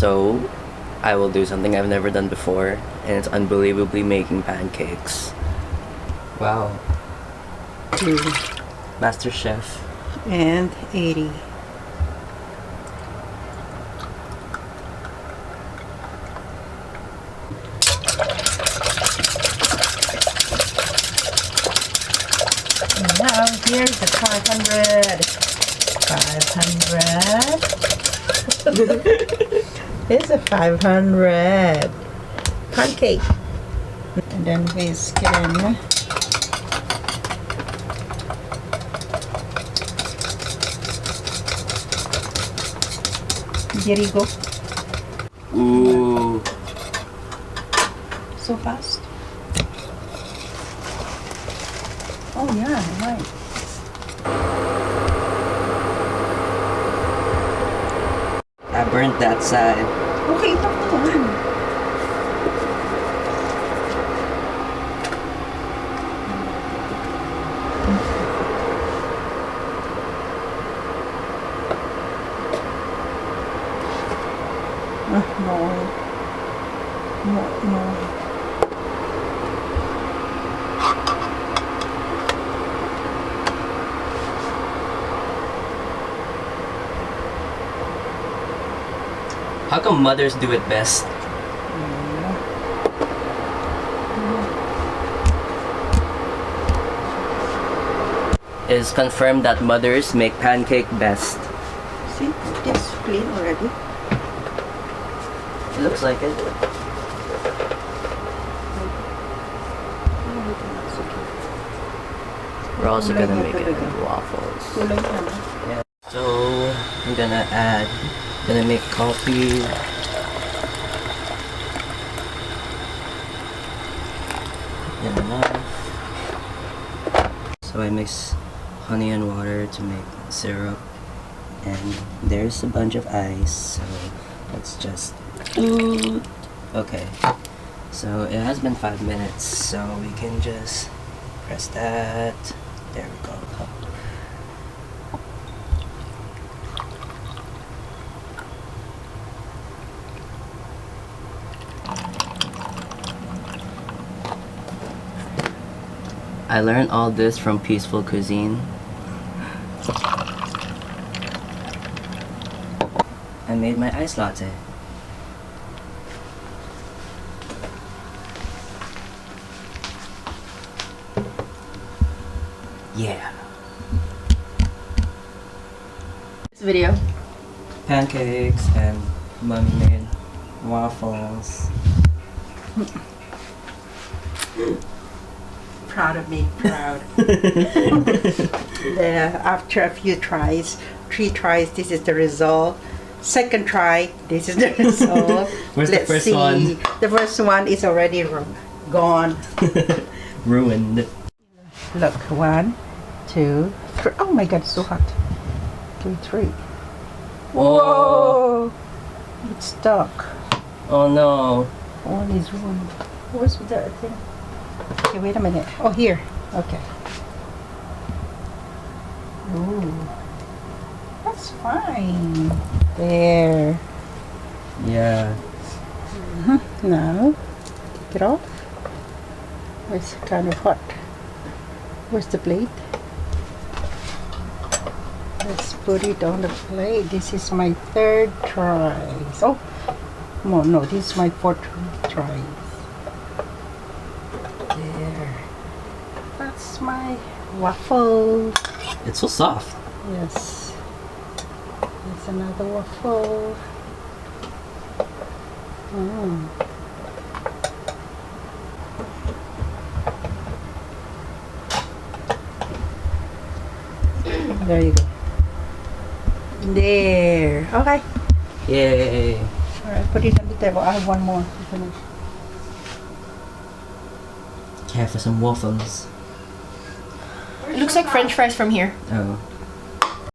So I will do something I've never done before, and it's unbelievably making pancakes. Wow. 2 Master Chef. and 80. And now here's the 500. 500. It's a 500 pancake. And then whisk it in. There you go. Ooh. So fast. Oh yeah, right. I burnt that side. Okay, ito po. No. How come mothers do it best? It is confirmed that mothers make pancake best. See, it's clean already. It looks like it. We're also gonna make it into waffles. Yeah. So I'm gonna make coffee. And enough. So I mix honey and water to make syrup, and there's a bunch of ice. So let's just okay. So it has been 5 minutes, so we can just press that. There we go. I learned all this from Peaceful Cuisine. I made my iced latte. Yeah. This video. Pancakes and mommy made waffles. Proud of me, proud. After a few tries, 3 tries, this is the result. Second try, this is the result. Where's Let's the first see. one? The first one is already gone. Ruined. Look, 1, 2, 3. Oh my God, it's so hot. 2, 3. Whoa! It's stuck. Oh no. One is ruined. Where's the thing? Okay, wait a minute. Oh, here. Okay. Ooh. That's fine. There. Yeah. Now, take it off. It's kind of hot. Where's the plate? Let's put it on the plate. This is my 3rd try. Oh, no, this is my 4th try. There. That's my waffle. It's so soft. Yes. There's another waffle. There you go. There. Okay. Yay. Alright, put it on the table. I have one more to finish. Care for some waffles? It looks like French fries from here. Oh.